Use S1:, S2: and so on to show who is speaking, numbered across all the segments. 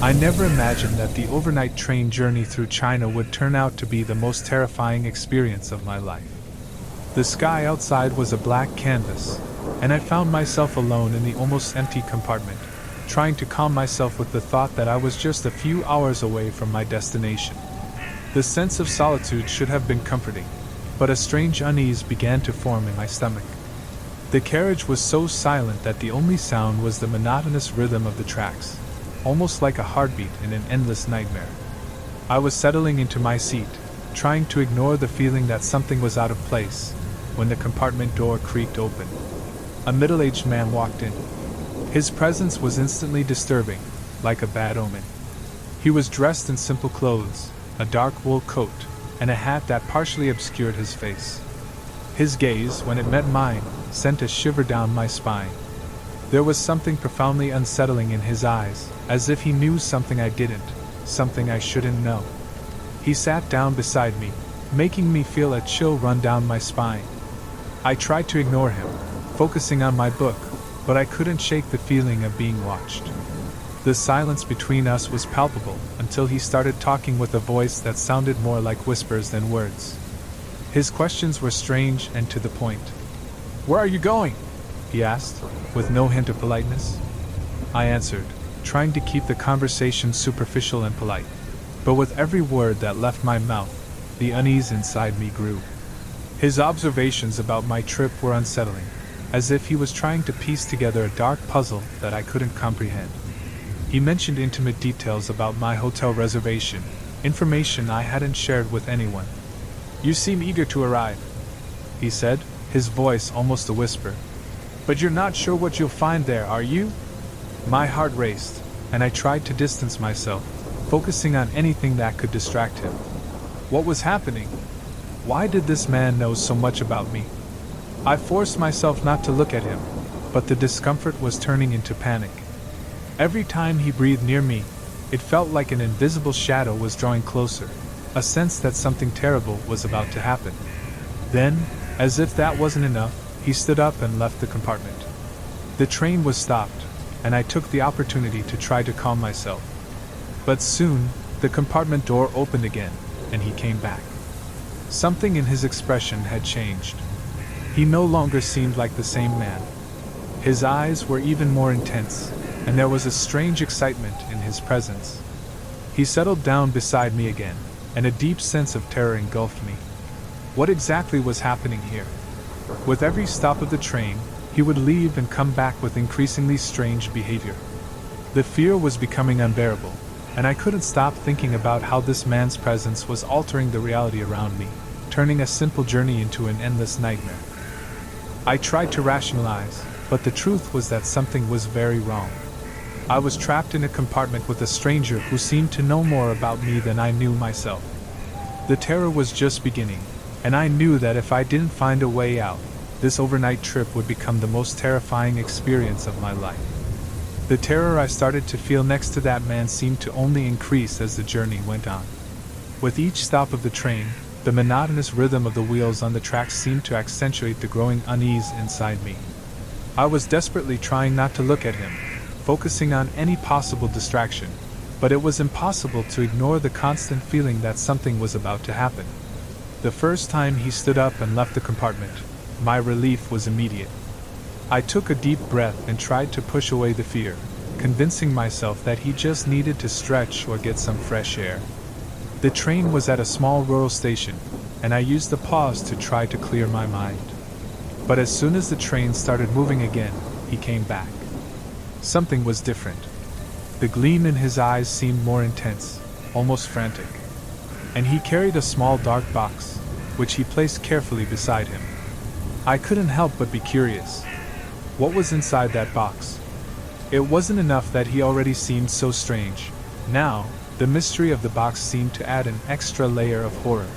S1: I never imagined that the overnight train journey through China would turn out to be the most terrifying experience of my life. The sky outside was a black canvas, and I found myself alone in the almost empty compartment, trying to calm myself with the thought that I was just a few hours away from my destination. The sense of solitude should have been comforting, but a strange unease began to form in my stomach. The carriage was so silent that the only sound was the monotonous rhythm of the tracks, almost like a heartbeat in an endless nightmare. I was settling into my seat, trying to ignore the feeling that something was out of place, when the compartment door creaked open. A middle-aged man walked in. His presence was instantly disturbing, like a bad omen. He was dressed in simple clothes, a dark wool coat, and a hat that partially obscured his face. His gaze, when it met mine, sent a shiver down my spine. There was something profoundly unsettling in his eyes, as if he knew something I didn't, something I shouldn't know. He sat down beside me, making me feel a chill run down my spine. I tried to ignore him, focusing on my book, but I couldn't shake the feeling of being watched. The silence between us was palpable until he started talking with a voice that sounded more like whispers than words. His questions were strange and to the point. "Where are you going?" he asked, with no hint of politeness. I answered, trying to keep the conversation superficial and polite. But with every word that left my mouth, the unease inside me grew. His observations about my trip were unsettling, as if he was trying to piece together a dark puzzle that I couldn't comprehend. He mentioned intimate details about my hotel reservation, information I hadn't shared with anyone. "You seem eager to arrive," he said, his voice almost a whisper. "But you're not sure what you'll find there, are you?" My heart raced, and I tried to distance myself, focusing on anything that could distract him. What was happening? Why did this man know so much about me? I forced myself not to look at him, but the discomfort was turning into panic. Every time he breathed near me, it felt like an invisible shadow was drawing closer, a sense that something terrible was about to happen. Then, as if that wasn't enough, he stood up and left the compartment. The train was stopped, and I took the opportunity to try to calm myself. But soon, the compartment door opened again, and he came back. Something in his expression had changed. He no longer seemed like the same man. His eyes were even more intense, and there was a strange excitement in his presence. He settled down beside me again, and a deep sense of terror engulfed me. What exactly was happening here? With every stop of the train, he would leave and come back with increasingly strange behavior. The fear was becoming unbearable, and I couldn't stop thinking about how this man's presence was altering the reality around me, turning a simple journey into an endless nightmare. I tried to rationalize, but the truth was that something was very wrong. I was trapped in a compartment with a stranger who seemed to know more about me than I knew myself. The terror was just beginning, and I knew that if I didn't find a way out, this overnight trip would become the most terrifying experience of my life. The terror I started to feel next to that man seemed to only increase as the journey went on. With each stop of the train, the monotonous rhythm of the wheels on the tracks seemed to accentuate the growing unease inside me. I was desperately trying not to look at him, focusing on any possible distraction, but it was impossible to ignore the constant feeling that something was about to happen. The first time he stood up and left the compartment, my relief was immediate. I took a deep breath and tried to push away the fear, convincing myself that he just needed to stretch or get some fresh air. The train was at a small rural station, and I used the pause to try to clear my mind. But as soon as the train started moving again, he came back. Something was different. The gleam in his eyes seemed more intense, almost frantic. And he carried a small dark box, which he placed carefully beside him. I couldn't help but be curious. What was inside that box? It wasn't enough that he already seemed so strange. Now, the mystery of the box seemed to add an extra layer of horror.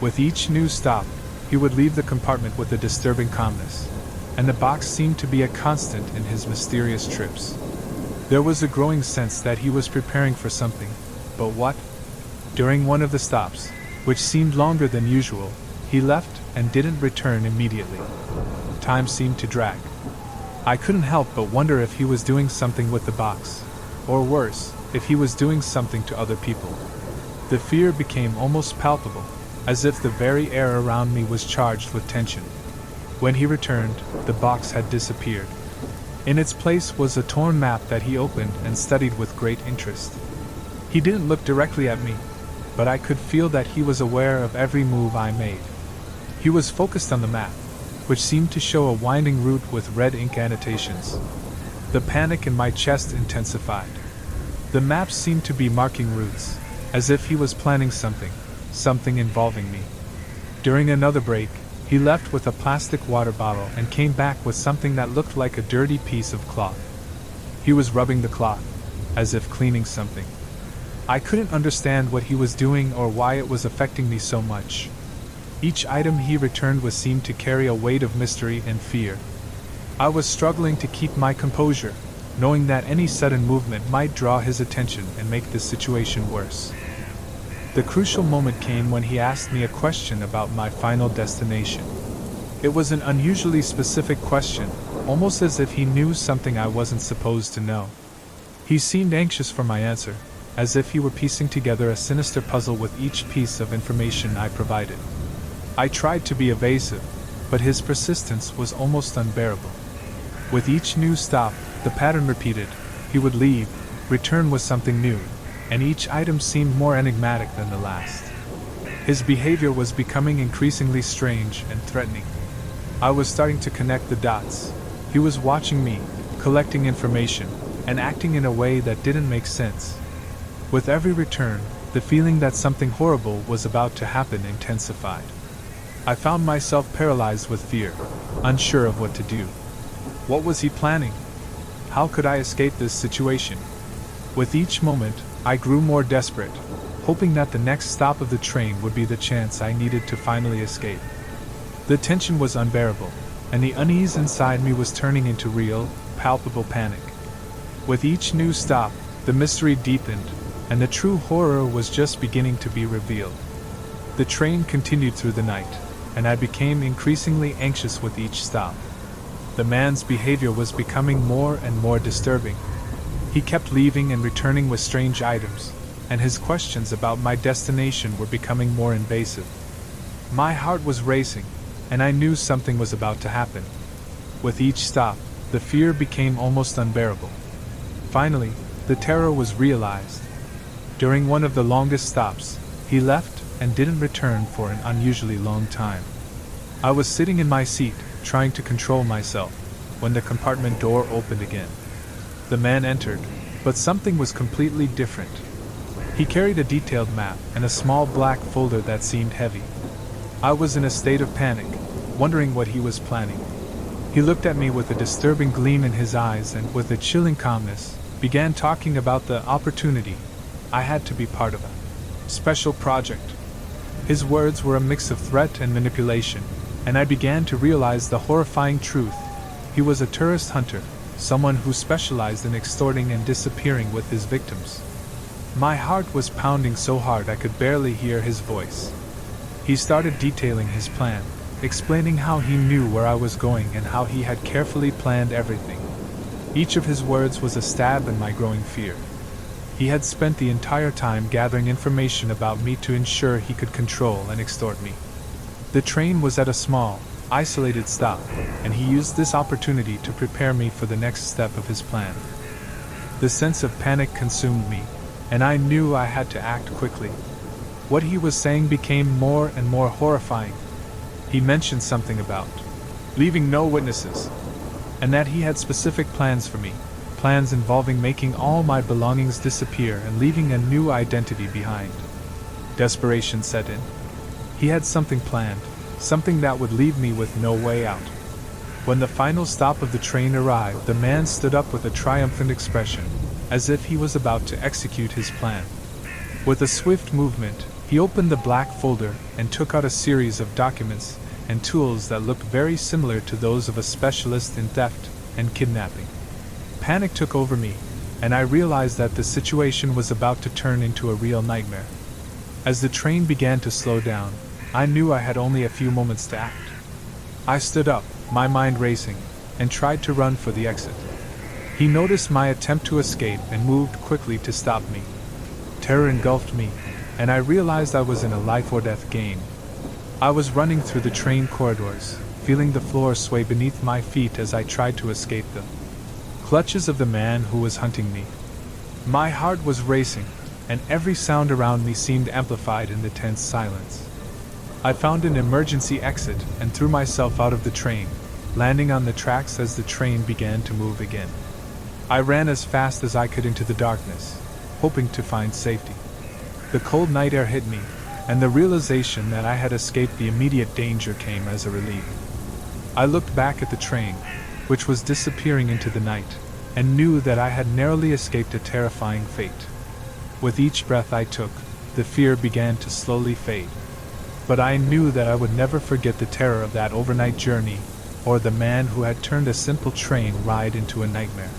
S1: With each new stop, he would leave the compartment with a disturbing calmness, and the box seemed to be a constant in his mysterious trips. There was a growing sense that he was preparing for something, but what? During one of the stops, which seemed longer than usual, he left and didn't return immediately. Time seemed to drag. I couldn't help but wonder if he was doing something with the box, or worse, if he was doing something to other people. The fear became almost palpable, as if the very air around me was charged with tension. When he returned, the box had disappeared. In its place was a torn map that he opened and studied with great interest. He didn't look directly at me, but I could feel that he was aware of every move I made. He was focused on the map, which seemed to show a winding route with red ink annotations. The panic in my chest intensified. The map seemed to be marking routes, as if he was planning something involving me. During another break, he left with a plastic water bottle and came back with something that looked like a dirty piece of cloth. He was rubbing the cloth, as if cleaning something. I couldn't understand what he was doing or why it was affecting me so much. Each item he returned seemed to carry a weight of mystery and fear. I was struggling to keep my composure, knowing that any sudden movement might draw his attention and make the situation worse. The crucial moment came when he asked me a question about my final destination. It was an unusually specific question, almost as if he knew something I wasn't supposed to know. He seemed anxious for my answer, as if he were piecing together a sinister puzzle with each piece of information I provided. I tried to be evasive, but his persistence was almost unbearable. With each new stop, the pattern repeated. He would leave, return with something new, and each item seemed more enigmatic than the last. His behavior was becoming increasingly strange and threatening. I was starting to connect the dots. He was watching me, collecting information, and acting in a way that didn't make sense. With every return, the feeling that something horrible was about to happen intensified. I found myself paralyzed with fear, unsure of what to do. What was he planning? How could I escape this situation? With each moment, I grew more desperate, hoping that the next stop of the train would be the chance I needed to finally escape. The tension was unbearable, and the unease inside me was turning into real, palpable panic. With each new stop, the mystery deepened, and the true horror was just beginning to be revealed. The train continued through the night, and I became increasingly anxious with each stop. The man's behavior was becoming more and more disturbing. He kept leaving and returning with strange items, and his questions about my destination were becoming more invasive. My heart was racing, and I knew something was about to happen. With each stop, the fear became almost unbearable. Finally, the terror was realized. During one of the longest stops, he left and didn't return for an unusually long time. I was sitting in my seat, trying to control myself, when the compartment door opened again. The man entered, but something was completely different. He carried a detailed map and a small black folder that seemed heavy. I was in a state of panic, wondering what he was planning. He looked at me with a disturbing gleam in his eyes and, with a chilling calmness, began talking about the opportunity I had to be part of a special project. His words were a mix of threat and manipulation, and I began to realize the horrifying truth. He was a tourist hunter, someone who specialized in extorting and disappearing with his victims. My heart was pounding so hard I could barely hear his voice. He started detailing his plan, explaining how he knew where I was going and how he had carefully planned everything. Each of his words was a stab in my growing fear. He had spent the entire time gathering information about me to ensure he could control and extort me. The train was at a small, isolated stop, and he used this opportunity to prepare me for the next step of his plan. The sense of panic consumed me, and I knew I had to act quickly. What he was saying became more and more horrifying. He mentioned something about leaving no witnesses, and that he had specific plans for me, plans involving making all my belongings disappear and leaving a new identity behind. Desperation set in. He had something planned, something that would leave me with no way out. When the final stop of the train arrived, the man stood up with a triumphant expression, as if he was about to execute his plan. With a swift movement, he opened the black folder and took out a series of documents and tools that looked very similar to those of a specialist in theft and kidnapping. Panic took over me, and I realized that the situation was about to turn into a real nightmare. As the train began to slow down, I knew I had only a few moments to act. I stood up, my mind racing, and tried to run for the exit. He noticed my attempt to escape and moved quickly to stop me. Terror engulfed me, and I realized I was in a life-or-death game. I was running through the train corridors, feeling the floor sway beneath my feet as I tried to escape the clutches of the man who was hunting me. My heart was racing, and every sound around me seemed amplified in the tense silence. I found an emergency exit and threw myself out of the train, landing on the tracks as the train began to move again. I ran as fast as I could into the darkness, hoping to find safety. The cold night air hit me, and the realization that I had escaped the immediate danger came as a relief. I looked back at the train, which was disappearing into the night, and knew that I had narrowly escaped a terrifying fate. With each breath I took, the fear began to slowly fade. But I knew that I would never forget the terror of that overnight journey, or the man who had turned a simple train ride into a nightmare.